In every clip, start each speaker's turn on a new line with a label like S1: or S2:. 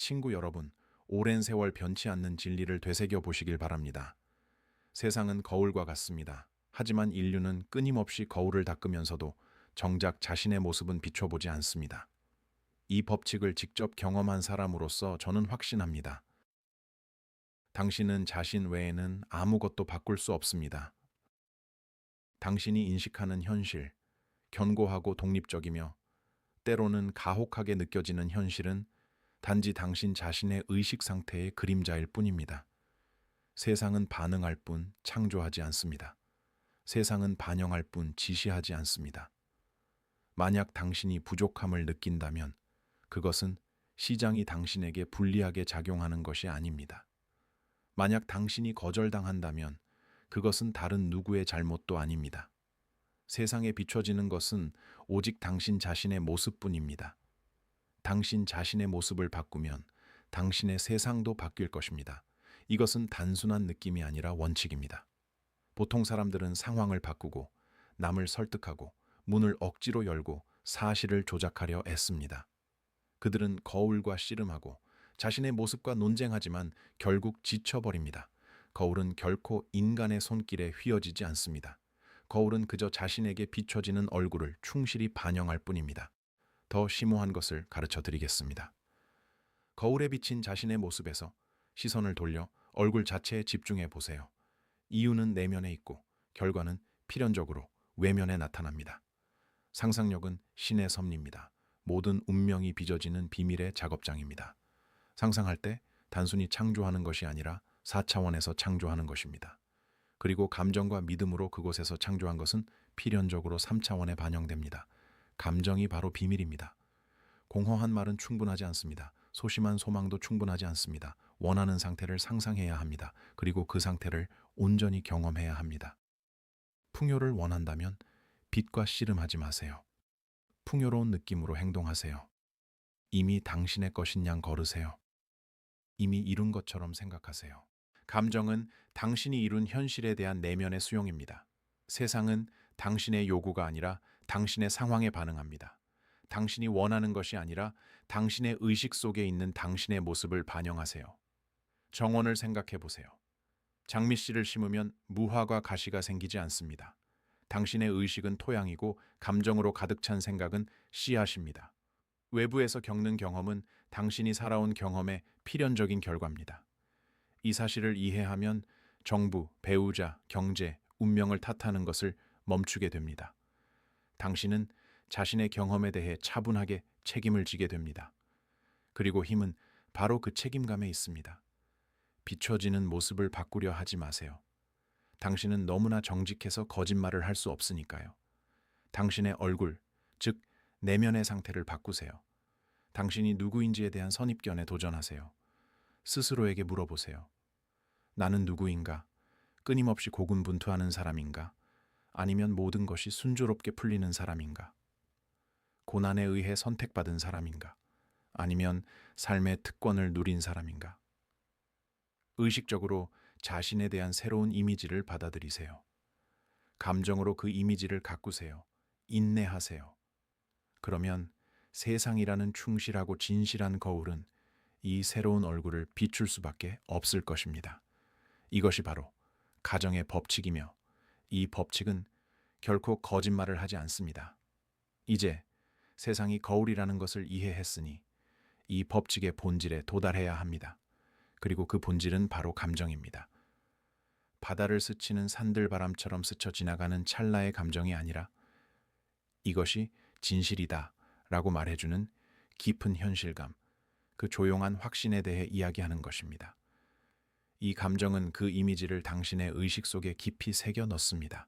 S1: 친구 여러분, 오랜 세월 변치 않는 진리를 되새겨 보시길 바랍니다. 세상은 거울과 같습니다. 하지만 인류는 끊임없이 거울을 닦으면서도 정작 자신의 모습은 비춰보지 않습니다. 이 법칙을 직접 경험한 사람으로서 저는 확신합니다. 당신은 자신 외에는 아무것도 바꿀 수 없습니다. 당신이 인식하는 현실, 견고하고 독립적이며 때로는 가혹하게 느껴지는 현실은 단지 당신 자신의 의식 상태의 그림자일 뿐입니다. 세상은 반응할 뿐 창조하지 않습니다. 세상은 반영할 뿐 지시하지 않습니다. 만약 당신이 부족함을 느낀다면 그것은 시장이 당신에게 불리하게 작용하는 것이 아닙니다. 만약 당신이 거절당한다면 그것은 다른 누구의 잘못도 아닙니다. 세상에 비춰지는 것은 오직 당신 자신의 모습뿐입니다. 당신 자신의 모습을 바꾸면 당신의 세상도 바뀔 것입니다. 이것은 단순한 느낌이 아니라 원칙입니다. 보통 사람들은 상황을 바꾸고 남을 설득하고 문을 억지로 열고 사실을 조작하려 애씁니다. 그들은 거울과 씨름하고 자신의 모습과 논쟁하지만 결국 지쳐버립니다. 거울은 결코 인간의 손길에 휘어지지 않습니다. 거울은 그저 자신에게 비춰지는 얼굴을 충실히 반영할 뿐입니다. 더 심오한 것을 가르쳐 드리겠습니다. 거울에 비친 자신의 모습에서 시선을 돌려 얼굴 자체에 집중해 보세요. 이유는 내면에 있고 결과는 필연적으로 외면에 나타납니다. 상상력은 신의 섭리입니다. 모든 운명이 빚어지는 비밀의 작업장입니다. 상상할 때 단순히 창조하는 것이 아니라 4차원에서 창조하는 것입니다. 그리고 감정과 믿음으로 그곳에서 창조한 것은 필연적으로 3차원에 반영됩니다. 감정이 바로 비밀입니다. 공허한 말은 충분하지 않습니다. 소심한 소망도 충분하지 않습니다. 원하는 상태를 상상해야 합니다. 그리고 그 상태를 온전히 경험해야 합니다. 풍요를 원한다면 빛과 씨름하지 마세요. 풍요로운 느낌으로 행동하세요. 이미 당신의 것인 양 걸으세요. 이미 이룬 것처럼 생각하세요. 감정은 당신이 이룬 현실에 대한 내면의 수용입니다. 세상은 당신의 요구가 아니라 당신의 상황에 반응합니다. 당신이 원하는 것이 아니라 당신의 의식 속에 있는 당신의 모습을 반영하세요. 정원을 생각해 보세요. 장미씨를 심으면 무화과 가시가 생기지 않습니다. 당신의 의식은 토양이고 감정으로 가득 찬 생각은 씨앗입니다. 외부에서 겪는 경험은 당신이 살아온 경험의 필연적인 결과입니다. 이 사실을 이해하면 정부, 배우자, 경제, 운명을 탓하는 것을 멈추게 됩니다. 당신은 자신의 경험에 대해 차분하게 책임을 지게 됩니다. 그리고 힘은 바로 그 책임감에 있습니다. 비춰지는 모습을 바꾸려 하지 마세요. 당신은 너무나 정직해서 거짓말을 할 수 없으니까요. 당신의 얼굴, 즉 내면의 상태를 바꾸세요. 당신이 누구인지에 대한 선입견에 도전하세요. 스스로에게 물어보세요. 나는 누구인가? 끊임없이 고군분투하는 사람인가? 아니면 모든 것이 순조롭게 풀리는 사람인가? 고난에 의해 선택받은 사람인가? 아니면 삶의 특권을 누린 사람인가? 의식적으로 자신에 대한 새로운 이미지를 받아들이세요. 감정으로 그 이미지를 가꾸세요. 인내하세요. 그러면 세상이라는 충실하고 진실한 거울은 이 새로운 얼굴을 비출 수밖에 없을 것입니다. 이것이 바로 가정의 법칙이며 이 법칙은 결코 거짓말을 하지 않습니다. 이제 세상이 거울이라는 것을 이해했으니 이 법칙의 본질에 도달해야 합니다. 그리고 그 본질은 바로 감정입니다. 바다를 스치는 산들바람처럼 스쳐 지나가는 찰나의 감정이 아니라 이것이 진실이다 라고 말해주는 깊은 현실감, 그 조용한 확신에 대해 이야기하는 것입니다. 이 감정은 그 이미지를 당신의 의식 속에 깊이 새겨 넣습니다.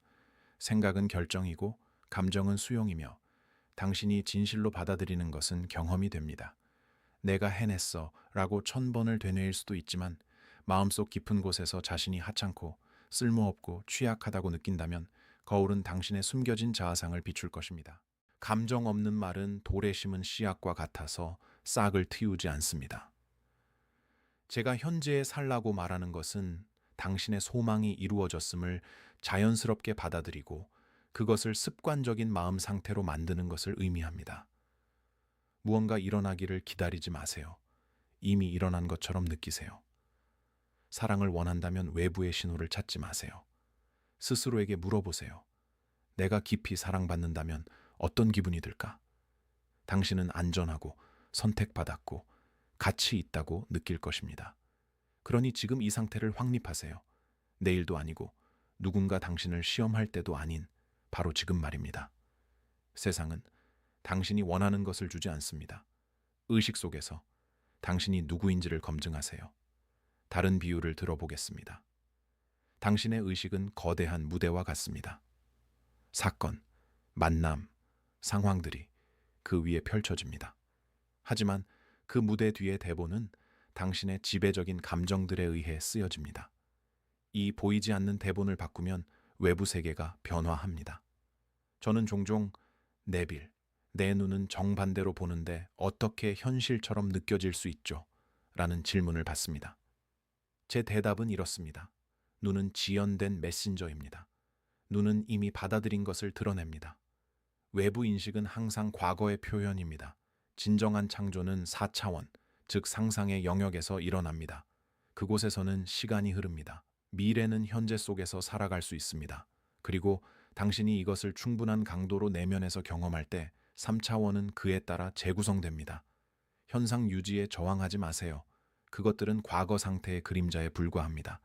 S1: 생각은 결정이고 감정은 수용이며 당신이 진실로 받아들이는 것은 경험이 됩니다. 내가 해냈어 라고 1000번을 되뇌일 수도 있지만 마음속 깊은 곳에서 자신이 하찮고 쓸모없고 취약하다고 느낀다면 거울은 당신의 숨겨진 자아상을 비출 것입니다. 감정 없는 말은 돌에 심은 씨앗과 같아서 싹을 틔우지 않습니다. 제가 현재에 살라고 말하는 것은 당신의 소망이 이루어졌음을 자연스럽게 받아들이고 그것을 습관적인 마음 상태로 만드는 것을 의미합니다. 무언가 일어나기를 기다리지 마세요. 이미 일어난 것처럼 느끼세요. 사랑을 원한다면 외부의 신호를 찾지 마세요. 스스로에게 물어보세요. 내가 깊이 사랑받는다면 어떤 기분이 들까? 당신은 안전하고 선택받았고 가치 있다고 느낄 것입니다. 그러니 지금 이 상태를 확립하세요. 내일도 아니고 누군가 당신을 시험할 때도 아닌 바로 지금 말입니다. 세상은 당신이 원하는 것을 주지 않습니다. 의식 속에서 당신이 누구인지를 검증하세요. 다른 비유를 들어보겠습니다. 당신의 의식은 거대한 무대와 같습니다. 사건, 만남, 상황들이 그 위에 펼쳐집니다. 하지만 그 무대 뒤의 대본은 당신의 지배적인 감정들에 의해 쓰여집니다. 이 보이지 않는 대본을 바꾸면 외부 세계가 변화합니다. 저는 종종 내빌, 내 눈은 정반대로 보는데 어떻게 현실처럼 느껴질 수 있죠? 라는 질문을 받습니다. 제 대답은 이렇습니다. 눈은 지연된 메신저입니다. 눈은 이미 받아들인 것을 드러냅니다. 외부 인식은 항상 과거의 표현입니다. 진정한 창조는 4차원, 즉 상상의 영역에서 일어납니다. 그곳에서는 시간이 흐릅니다. 미래는 현재 속에서 살아갈 수 있습니다. 그리고 당신이 이것을 충분한 강도로 내면에서 경험할 때 3차원은 그에 따라 재구성됩니다. 현상 유지에 저항하지 마세요. 그것들은 과거 상태의 그림자에 불과합니다.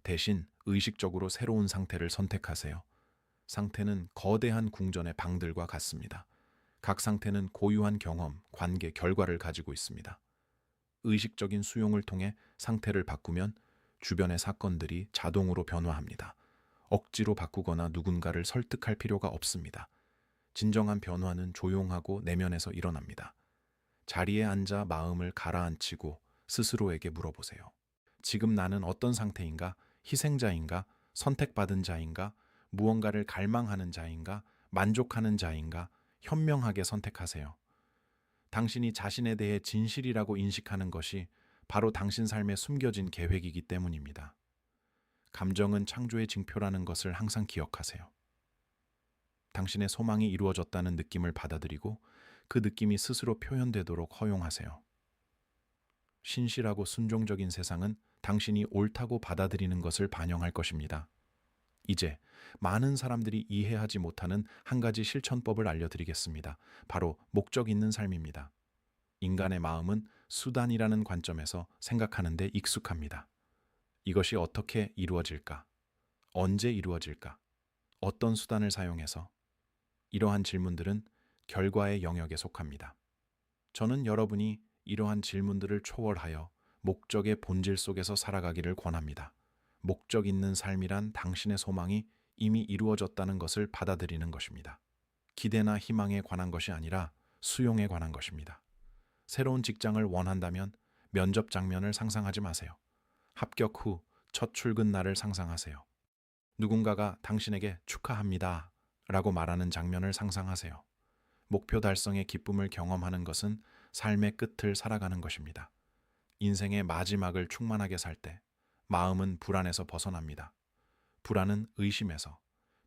S1: 대신 의식적으로 새로운 상태를 선택하세요. 상태는 거대한 궁전의 방들과 같습니다. 각 상태는 고유한 경험, 관계, 결과를 가지고 있습니다. 의식적인 수용을 통해 상태를 바꾸면 주변의 사건들이 자동으로 변화합니다. 억지로 바꾸거나 누군가를 설득할 필요가 없습니다. 진정한 변화는 조용하고 내면에서 일어납니다. 자리에 앉아 마음을 가라앉히고 스스로에게 물어보세요. 지금 나는 어떤 상태인가? 희생자인가? 선택받은 자인가? 무언가를 갈망하는 자인가? 만족하는 자인가? 현명하게 선택하세요. 당신이 자신에 대해 진실이라고 인식하는 것이 바로 당신 삶에 숨겨진 계획이기 때문입니다. 감정은 창조의 징표라는 것을 항상 기억하세요. 당신의 소망이 이루어졌다는 느낌을 받아들이고 그 느낌이 스스로 표현되도록 허용하세요. 신실하고 순종적인 세상은 당신이 옳다고 받아들이는 것을 반영할 것입니다. 이제 많은 사람들이 이해하지 못하는 한 가지 실천법을 알려드리겠습니다. 바로 목적 있는 삶입니다. 인간의 마음은 수단이라는 관점에서 생각하는 데 익숙합니다. 이것이 어떻게 이루어질까? 언제 이루어질까? 어떤 수단을 사용해서? 이러한 질문들은 결과의 영역에 속합니다. 저는 여러분이 이러한 질문들을 초월하여 목적의 본질 속에서 살아가기를 권합니다. 목적 있는 삶이란 당신의 소망이 이미 이루어졌다는 것을 받아들이는 것입니다. 기대나 희망에 관한 것이 아니라 수용에 관한 것입니다. 새로운 직장을 원한다면 면접 장면을 상상하지 마세요. 합격 후 첫 출근 날을 상상하세요. 누군가가 당신에게 축하합니다 라고 말하는 장면을 상상하세요. 목표 달성의 기쁨을 경험하는 것은 삶의 끝을 살아가는 것입니다. 인생의 마지막을 충만하게 살 때 마음은 불안에서 벗어납니다. 불안은 의심에서,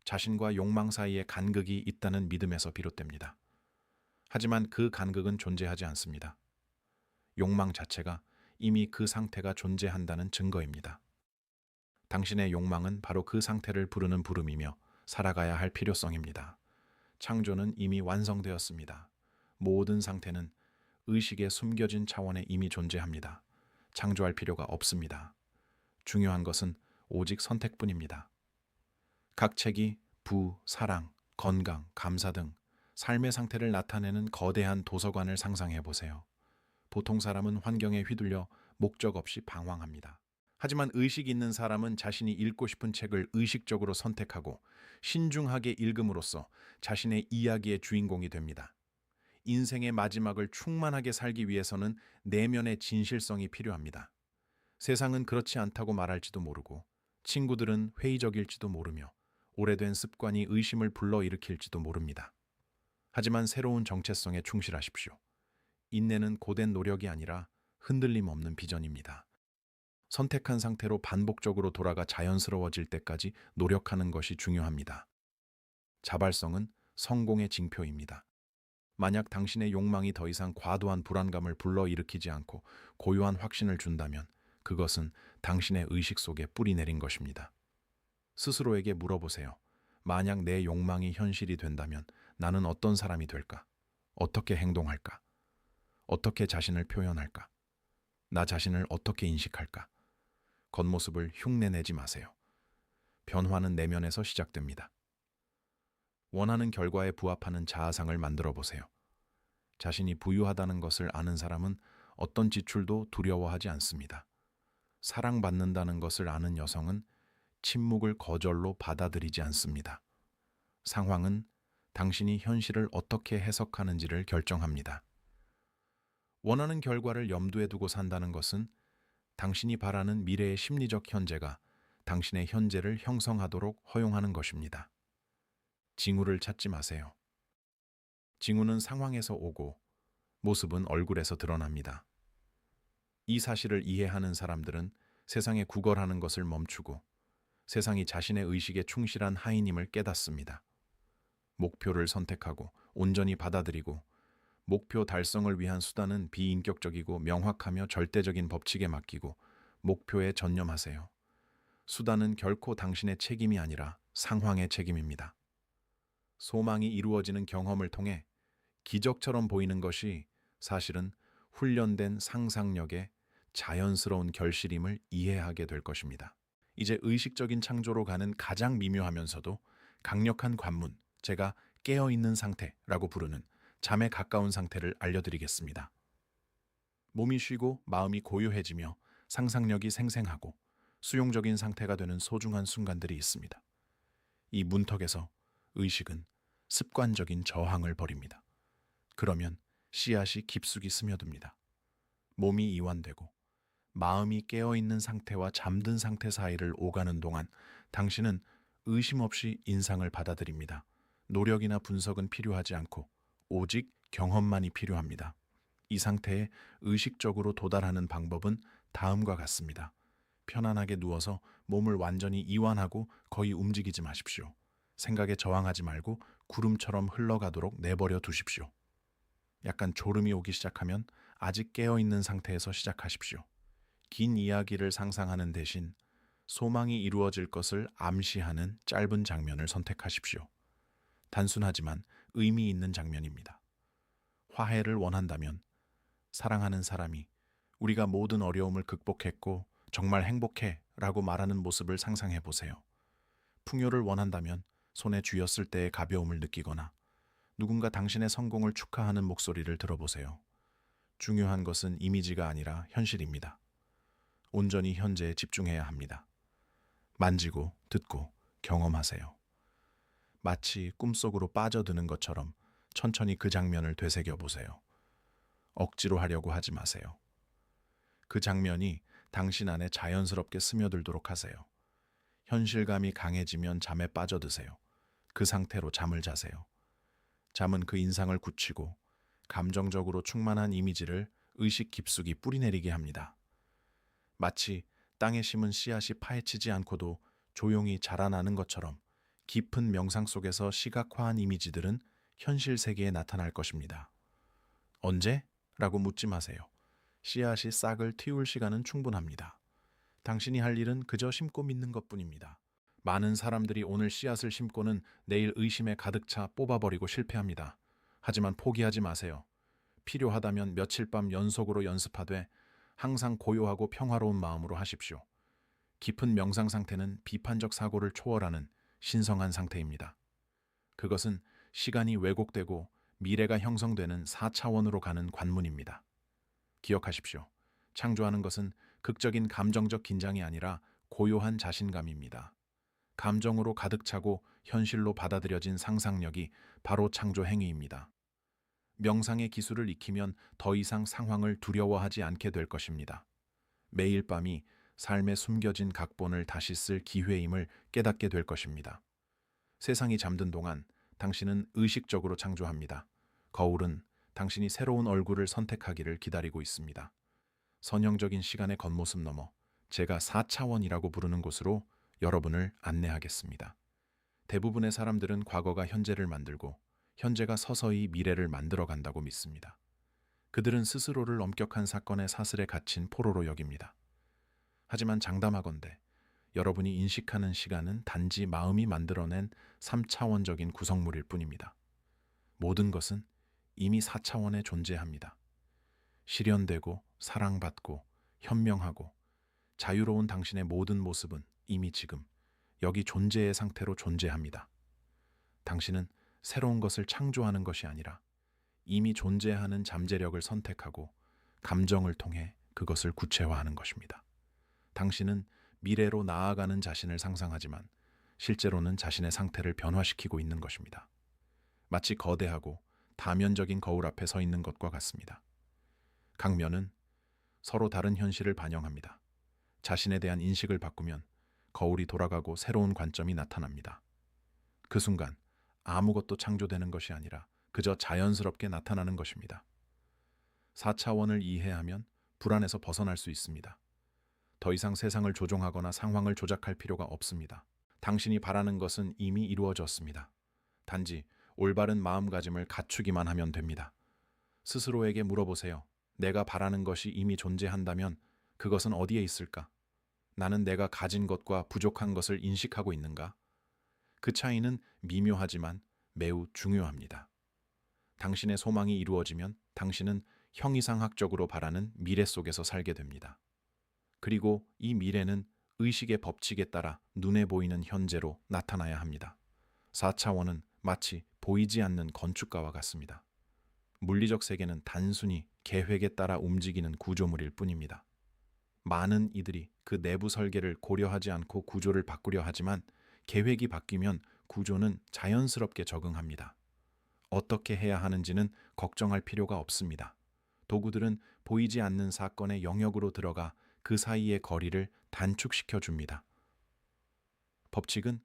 S1: 자신과 욕망 사이에 간극이 있다는 믿음에서 비롯됩니다. 하지만 그 간극은 존재하지 않습니다. 욕망 자체가 이미 그 상태가 존재한다는 증거입니다. 당신의 욕망은 바로 그 상태를 부르는 부름이며 살아가야 할 필요성입니다. 창조는 이미 완성되었습니다. 모든 상태는 의식의 숨겨진 차원에 이미 존재합니다. 창조할 필요가 없습니다. 중요한 것은 오직 선택뿐입니다. 각 책이 부, 사랑, 건강, 감사 등 삶의 상태를 나타내는 거대한 도서관을 상상해 보세요. 보통 사람은 환경에 휘둘려 목적 없이 방황합니다. 하지만 의식 있는 사람은 자신이 읽고 싶은 책을 의식적으로 선택하고 신중하게 읽음으로써 자신의 이야기의 주인공이 됩니다. 인생의 마지막을 충만하게 살기 위해서는 내면의 진실성이 필요합니다. 세상은 그렇지 않다고 말할지도 모르고 친구들은 회의적일지도 모르며 오래된 습관이 의심을 불러일으킬지도 모릅니다. 하지만 새로운 정체성에 충실하십시오. 인내는 고된 노력이 아니라 흔들림 없는 비전입니다. 선택한 상태로 반복적으로 돌아가 자연스러워질 때까지 노력하는 것이 중요합니다. 자발성은 성공의 징표입니다. 만약 당신의 욕망이 더 이상 과도한 불안감을 불러일으키지 않고 고요한 확신을 준다면 그것은 당신의 의식 속에 뿌리 내린 것입니다. 스스로에게 물어보세요. 만약 내 욕망이 현실이 된다면 나는 어떤 사람이 될까? 어떻게 행동할까? 어떻게 자신을 표현할까? 나 자신을 어떻게 인식할까? 겉모습을 흉내내지 마세요. 변화는 내면에서 시작됩니다. 원하는 결과에 부합하는 자아상을 만들어 보세요. 자신이 부유하다는 것을 아는 사람은 어떤 지출도 두려워하지 않습니다. 사랑받는다는 것을 아는 여성은 침묵을 거절로 받아들이지 않습니다. 상황은 당신이 현실을 어떻게 해석하는지를 결정합니다. 원하는 결과를 염두에 두고 산다는 것은 당신이 바라는 미래의 심리적 현재가 당신의 현재를 형성하도록 허용하는 것입니다. 징후를 찾지 마세요. 징후는 상황에서 오고 모습은 얼굴에서 드러납니다. 이 사실을 이해하는 사람들은 세상에 구걸하는 것을 멈추고 세상이 자신의 의식에 충실한 하인임을 깨닫습니다. 목표를 선택하고 온전히 받아들이고 목표 달성을 위한 수단은 비인격적이고 명확하며 절대적인 법칙에 맡기고 목표에 전념하세요. 수단은 결코 당신의 책임이 아니라 상황의 책임입니다. 소망이 이루어지는 경험을 통해 기적처럼 보이는 것이 사실은 훈련된 상상력의 자연스러운 결실임을 이해하게 될 것입니다. 이제 의식적인 창조로 가는 가장 미묘하면서도 강력한 관문, 제가 깨어있는 상태라고 부르는 잠에 가까운 상태를 알려드리겠습니다. 몸이 쉬고 마음이 고요해지며 상상력이 생생하고 수용적인 상태가 되는 소중한 순간들이 있습니다. 이 문턱에서 의식은 습관적인 저항을 벌입니다. 그러면 씨앗이 깊숙이 스며듭니다. 몸이 이완되고 마음이 깨어있는 상태와 잠든 상태 사이를 오가는 동안 당신은 의심 없이 인상을 받아들입니다. 노력이나 분석은 필요하지 않고 오직 경험만이 필요합니다. 이 상태에 의식적으로 도달하는 방법은 다음과 같습니다. 편안하게 누워서 몸을 완전히 이완하고 거의 움직이지 마십시오. 생각에 저항하지 말고 구름처럼 흘러가도록 내버려 두십시오. 약간 졸음이 오기 시작하면 아직 깨어있는 상태에서 시작하십시오. 긴 이야기를 상상하는 대신 소망이 이루어질 것을 암시하는 짧은 장면을 선택하십시오. 단순하지만 의미 있는 장면입니다. 화해를 원한다면 사랑하는 사람이 우리가 모든 어려움을 극복했고 정말 행복해 라고 말하는 모습을 상상해 보세요. 풍요를 원한다면 손에 쥐었을 때의 가벼움을 느끼거나 누군가 당신의 성공을 축하하는 목소리를 들어보세요. 중요한 것은 이미지가 아니라 현실입니다. 온전히 현재에 집중해야 합니다. 만지고 듣고 경험하세요. 마치 꿈속으로 빠져드는 것처럼 천천히 그 장면을 되새겨 보세요. 억지로 하려고 하지 마세요. 그 장면이 당신 안에 자연스럽게 스며들도록 하세요. 현실감이 강해지면 잠에 빠져드세요. 그 상태로 잠을 자세요. 잠은 그 인상을 굳히고 감정적으로 충만한 이미지를 의식 깊숙이 뿌리내리게 합니다. 마치 땅에 심은 씨앗이 파헤치지 않고도 조용히 자라나는 것처럼 깊은 명상 속에서 시각화한 이미지들은 현실 세계에 나타날 것입니다. 언제? 라고 묻지 마세요. 씨앗이 싹을 틔울 시간은 충분합니다. 당신이 할 일은 그저 심고 믿는 것뿐입니다. 많은 사람들이 오늘 씨앗을 심고는 내일 의심에 가득 차 뽑아버리고 실패합니다. 하지만 포기하지 마세요. 필요하다면 며칠 밤 연속으로 연습하되 항상 고요하고 평화로운 마음으로 하십시오. 깊은 명상 상태는 비판적 사고를 초월하는 신성한 상태입니다. 그것은 시간이 왜곡되고 미래가 형성되는 4차원으로 가는 관문입니다. 기억하십시오. 창조하는 것은 극적인 감정적 긴장이 아니라 고요한 자신감입니다. 감정으로 가득 차고 현실로 받아들여진 상상력이 바로 창조 행위입니다. 명상의 기술을 익히면 더 이상 상황을 두려워하지 않게 될 것입니다. 매일 밤이 삶의 숨겨진 각본을 다시 쓸 기회임을 깨닫게 될 것입니다. 세상이 잠든 동안 당신은 의식적으로 창조합니다. 거울은 당신이 새로운 얼굴을 선택하기를 기다리고 있습니다. 선형적인 시간의 겉모습 너머 제가 4차원이라고 부르는 곳으로 여러분을 안내하겠습니다. 대부분의 사람들은 과거가 현재를 만들고 현재가 서서히 미래를 만들어 간다고 믿습니다. 그들은 스스로를 엄격한 사건의 사슬에 갇힌 포로로 여깁니다. 하지만 장담하건대 여러분이 인식하는 시간은 단지 마음이 만들어낸 3차원적인 구성물일 뿐입니다. 모든 것은 이미 4차원에 존재합니다. 실현되고 사랑받고 현명하고 자유로운 당신의 모든 모습은 이미 지금 여기 존재의 상태로 존재합니다. 당신은 새로운 것을 창조하는 것이 아니라 이미 존재하는 잠재력을 선택하고 감정을 통해 그것을 구체화하는 것입니다. 당신은 미래로 나아가는 자신을 상상하지만 실제로는 자신의 상태를 변화시키고 있는 것입니다. 마치 거대하고 다면적인 거울 앞에 서 있는 것과 같습니다. 각 면은 서로 다른 현실을 반영합니다. 자신에 대한 인식을 바꾸면 거울이 돌아가고 새로운 관점이 나타납니다. 그 순간 아무것도 창조되는 것이 아니라 그저 자연스럽게 나타나는 것입니다. 4차원을 이해하면 불안에서 벗어날 수 있습니다. 더 이상 세상을 조종하거나 상황을 조작할 필요가 없습니다. 당신이 바라는 것은 이미 이루어졌습니다. 단지 올바른 마음가짐을 갖추기만 하면 됩니다. 스스로에게 물어보세요. 내가 바라는 것이 이미 존재한다면 그것은 어디에 있을까? 나는 내가 가진 것과 부족한 것을 인식하고 있는가? 그 차이는 미묘하지만 매우 중요합니다. 당신의 소망이 이루어지면 당신은 형이상학적으로 바라는 미래 속에서 살게 됩니다. 그리고 이 미래는 의식의 법칙에 따라 눈에 보이는 현재로 나타나야 합니다. 4차원은 마치 보이지 않는 건축가와 같습니다. 물리적 세계는 단순히 계획에 따라 움직이는 구조물일 뿐입니다. 많은 이들이 그 내부 설계를 고려하지 않고 구조를 바꾸려 하지만 계획이 바뀌면 구조는 자연스럽게 적응합니다. 어떻게 해야 하는지는 걱정할 필요가 없습니다. 도구들은 보이지 않는 사건의 영역으로 들어가 그 사이의 거리를 단축시켜 줍니다. 법칙은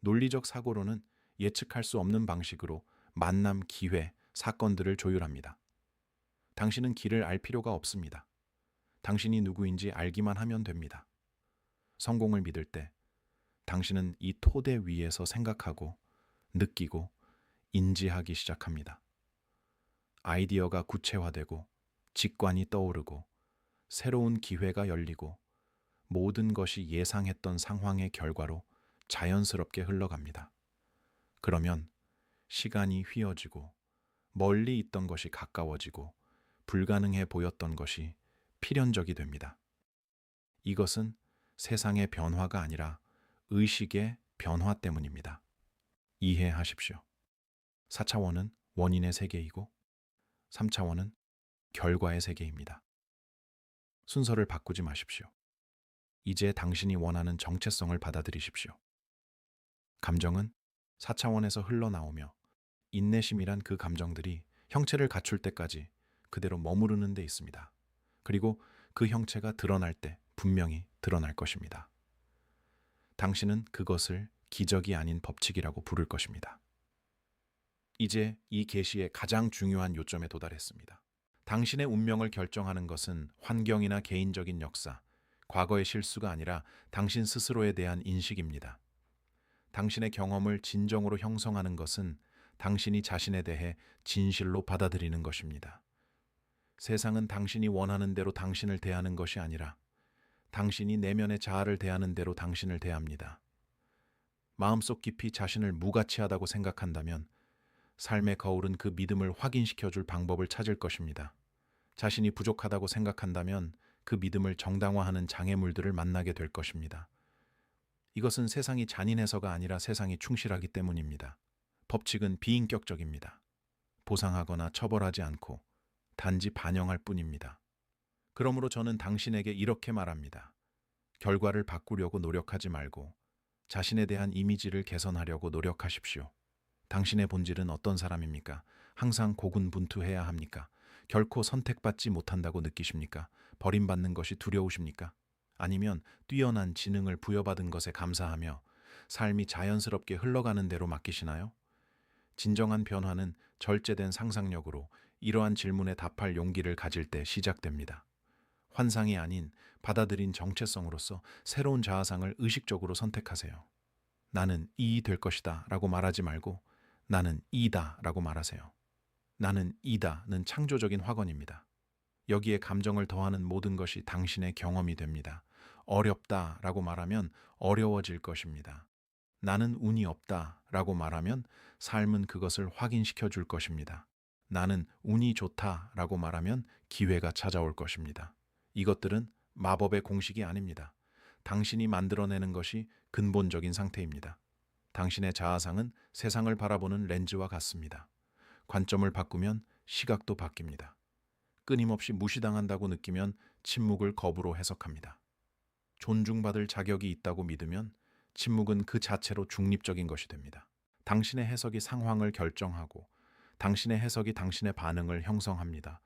S1: 논리적 사고로는 예측할 수 없는 방식으로 만남, 기회, 사건들을 조율합니다. 당신은 길을 알 필요가 없습니다. 당신이 누구인지 알기만 하면 됩니다. 성공을 믿을 때 당신은 이 토대 위에서 생각하고 느끼고 인지하기 시작합니다. 아이디어가 구체화되고 직관이 떠오르고 새로운 기회가 열리고 모든 것이 예상했던 상황의 결과로 자연스럽게 흘러갑니다. 그러면 시간이 휘어지고 멀리 있던 것이 가까워지고 불가능해 보였던 것이 필연적이 됩니다. 이것은 세상의 변화가 아니라 의식의 변화 때문입니다. 이해하십시오. 4차원은 원인의 세계이고 3차원은 결과의 세계입니다. 순서를 바꾸지 마십시오. 이제 당신이 원하는 정체성을 받아들이십시오. 감정은 4차원에서 흘러나오며 인내심이란 그 감정들이 형체를 갖출 때까지 그대로 머무르는 데 있습니다. 그리고 그 형체가 드러날 때 분명히 드러날 것입니다. 당신은 그것을 기적이 아닌 법칙이라고 부를 것입니다. 이제 이 계시의 가장 중요한 요점에 도달했습니다. 당신의 운명을 결정하는 것은 환경이나 개인적인 역사, 과거의 실수가 아니라 당신 스스로에 대한 인식입니다. 당신의 경험을 진정으로 형성하는 것은 당신이 자신에 대해 진실로 받아들이는 것입니다. 세상은 당신이 원하는 대로 당신을 대하는 것이 아니라 당신이 내면의 자아를 대하는 대로 당신을 대합니다. 마음속 깊이 자신을 무가치하다고 생각한다면 삶의 거울은 그 믿음을 확인시켜줄 방법을 찾을 것입니다. 자신이 부족하다고 생각한다면 그 믿음을 정당화하는 장애물들을 만나게 될 것입니다. 이것은 세상이 잔인해서가 아니라 세상이 충실하기 때문입니다. 법칙은 비인격적입니다. 보상하거나 처벌하지 않고 단지 반영할 뿐입니다. 그러므로 저는 당신에게 이렇게 말합니다. 결과를 바꾸려고 노력하지 말고 자신에 대한 이미지를 개선하려고 노력하십시오. 당신의 본질은 어떤 사람입니까? 항상 고군분투해야 합니까? 결코 선택받지 못한다고 느끼십니까? 버림받는 것이 두려우십니까? 아니면 뛰어난 지능을 부여받은 것에 감사하며 삶이 자연스럽게 흘러가는 대로 맡기시나요? 진정한 변화는 절제된 상상력으로 이러한 질문에 답할 용기를 가질 때 시작됩니다. 환상이 아닌 받아들인 정체성으로서 새로운 자아상을 의식적으로 선택하세요. 나는 이 될 것이다 라고 말하지 말고 나는 이다 라고 말하세요. 나는 이다는 창조적인 확언입니다. 여기에 감정을 더하는 모든 것이 당신의 경험이 됩니다. 어렵다 라고 말하면 어려워질 것입니다. 나는 운이 없다 라고 말하면 삶은 그것을 확인시켜 줄 것입니다. 나는 운이 좋다 라고 말하면 기회가 찾아올 것입니다. 이것들은 마법의 공식이 아닙니다. 당신이 만들어내는 것이 근본적인 상태입니다. 당신의 자아상은 세상을 바라보는 렌즈와 같습니다. 관점을 바꾸면 시각도 바뀝니다. 끊임없이 무시당한다고 느끼면 침묵을 겁으로 해석합니다. 존중받을 자격이 있다고 믿으면 침묵은 그 자체로 중립적인 것이 됩니다. 당신의 해석이 상황을 결정하고 당신의 해석이 당신의 반응을 형성합니다.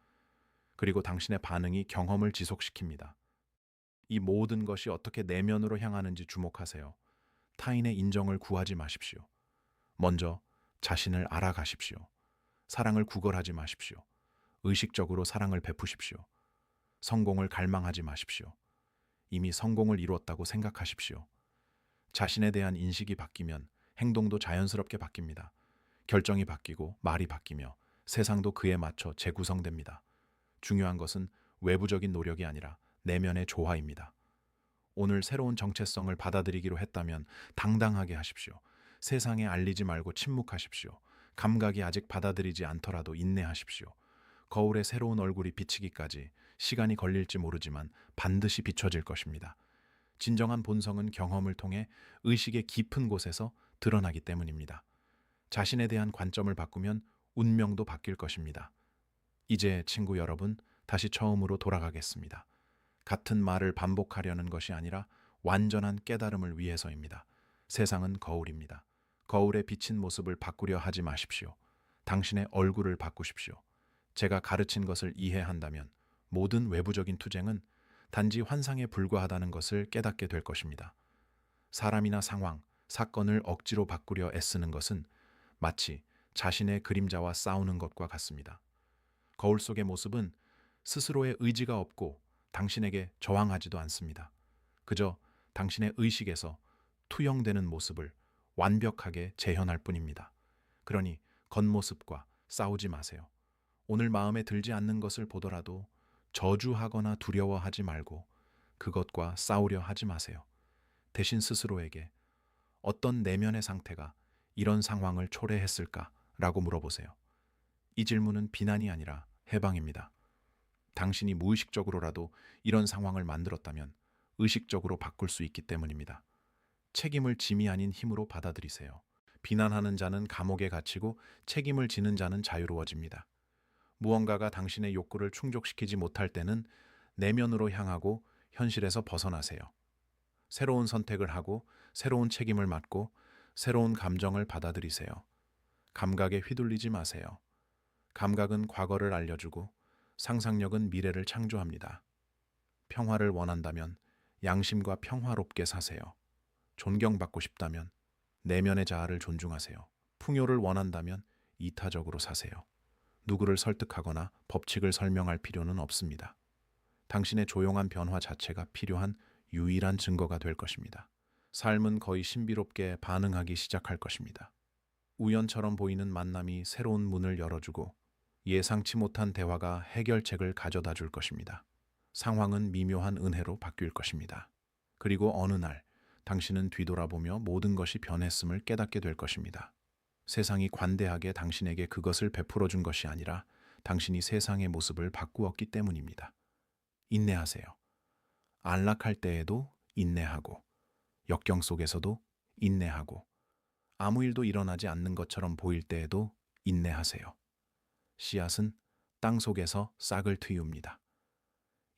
S1: 그리고 당신의 반응이 경험을 지속시킵니다. 이 모든 것이 어떻게 내면으로 향하는지 주목하세요. 타인의 인정을 구하지 마십시오. 먼저 자신을 알아가십시오. 사랑을 구걸하지 마십시오. 의식적으로 사랑을 베푸십시오. 성공을 갈망하지 마십시오. 이미 성공을 이루었다고 생각하십시오. 자신에 대한 인식이 바뀌면 행동도 자연스럽게 바뀝니다. 결정이 바뀌고 말이 바뀌며 세상도 그에 맞춰 재구성됩니다. 중요한 것은 외부적인 노력이 아니라 내면의 조화입니다. 오늘 새로운 정체성을 받아들이기로 했다면 당당하게 하십시오. 세상에 알리지 말고 침묵하십시오. 감각이 아직 받아들이지 않더라도 인내하십시오. 거울에 새로운 얼굴이 비치기까지 시간이 걸릴지 모르지만 반드시 비춰질 것입니다. 진정한 본성은 경험을 통해 의식의 깊은 곳에서 드러나기 때문입니다. 자신에 대한 관점을 바꾸면 운명도 바뀔 것입니다. 이제 친구 여러분, 다시 처음으로 돌아가겠습니다. 같은 말을 반복하려는 것이 아니라 완전한 깨달음을 위해서입니다. 세상은 거울입니다. 거울에 비친 모습을 바꾸려 하지 마십시오. 당신의 얼굴을 바꾸십시오. 제가 가르친 것을 이해한다면 모든 외부적인 투쟁은 단지 환상에 불과하다는 것을 깨닫게 될 것입니다. 사람이나 상황, 사건을 억지로 바꾸려 애쓰는 것은 마치 자신의 그림자와 싸우는 것과 같습니다. 거울 속의 모습은 스스로의 의지가 없고 당신에게 저항하지도 않습니다. 그저 당신의 의식에서 투영되는 모습을 완벽하게 재현할 뿐입니다. 그러니 겉모습과 싸우지 마세요. 오늘 마음에 들지 않는 것을 보더라도 저주하거나 두려워하지 말고 그것과 싸우려 하지 마세요. 대신 스스로에게 어떤 내면의 상태가 이런 상황을 초래했을까라고 물어보세요. 이 질문은 비난이 아니라 해방입니다. 당신이 무의식적으로라도 이런 상황을 만들었다면 의식적으로 바꿀 수 있기 때문입니다. 책임을 짐이 아닌 힘으로 받아들이세요. 비난하는 자는 감옥에 갇히고 책임을 지는 자는 자유로워집니다. 무언가가 당신의 욕구를 충족시키지 못할 때는 내면으로 향하고 현실에서 벗어나세요. 새로운 선택을 하고 새로운 책임을 맡고 새로운 감정을 받아들이세요. 감각에 휘둘리지 마세요. 감각은 과거를 알려주고 상상력은 미래를 창조합니다. 평화를 원한다면 양심과 평화롭게 사세요. 존경받고 싶다면 내면의 자아를 존중하세요. 풍요를 원한다면 이타적으로 사세요. 누구를 설득하거나 법칙을 설명할 필요는 없습니다. 당신의 조용한 변화 자체가 필요한 유일한 증거가 될 것입니다. 삶은 거의 신비롭게 반응하기 시작할 것입니다. 우연처럼 보이는 만남이 새로운 문을 열어주고 예상치 못한 대화가 해결책을 가져다 줄 것입니다. 상황은 미묘한 은혜로 바뀔 것입니다. 그리고 어느 날 당신은 뒤돌아보며 모든 것이 변했음을 깨닫게 될 것입니다. 세상이 관대하게 당신에게 그것을 베풀어 준 것이 아니라 당신이 세상의 모습을 바꾸었기 때문입니다. 인내하세요. 안락할 때에도 인내하고 역경 속에서도 인내하고 아무 일도 일어나지 않는 것처럼 보일 때에도 인내하세요. 씨앗은 땅 속에서 싹을 틔웁니다.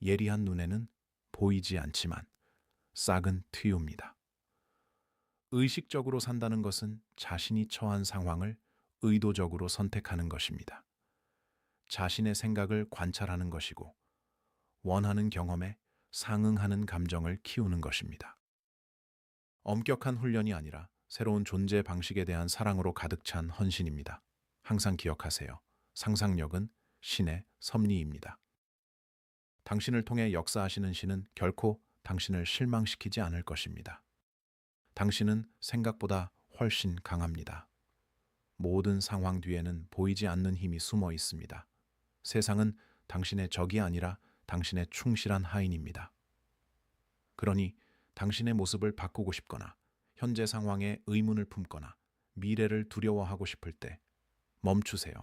S1: 예리한 눈에는 보이지 않지만 싹은 틔웁니다. 의식적으로 산다는 것은 자신이 처한 상황을 의도적으로 선택하는 것입니다. 자신의 생각을 관찰하는 것이고 원하는 경험에 상응하는 감정을 키우는 것입니다. 엄격한 훈련이 아니라 새로운 존재 방식에 대한 사랑으로 가득 찬 헌신입니다. 항상 기억하세요. 상상력은 신의 섭리입니다. 당신을 통해 역사하시는 신은 결코 당신을 실망시키지 않을 것입니다. 당신은 생각보다 훨씬 강합니다. 모든 상황 뒤에는 보이지 않는 힘이 숨어 있습니다. 세상은 당신의 적이 아니라 당신의 충실한 하인입니다. 그러니 당신의 모습을 바꾸고 싶거나 현재 상황에 의문을 품거나 미래를 두려워하고 싶을 때 멈추세요.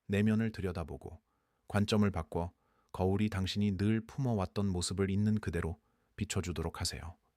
S1: 내면을 들여다보고 관점을 바꿔 거울이 당신이 늘 품어왔던 모습을 있는 그대로 비춰주도록 하세요.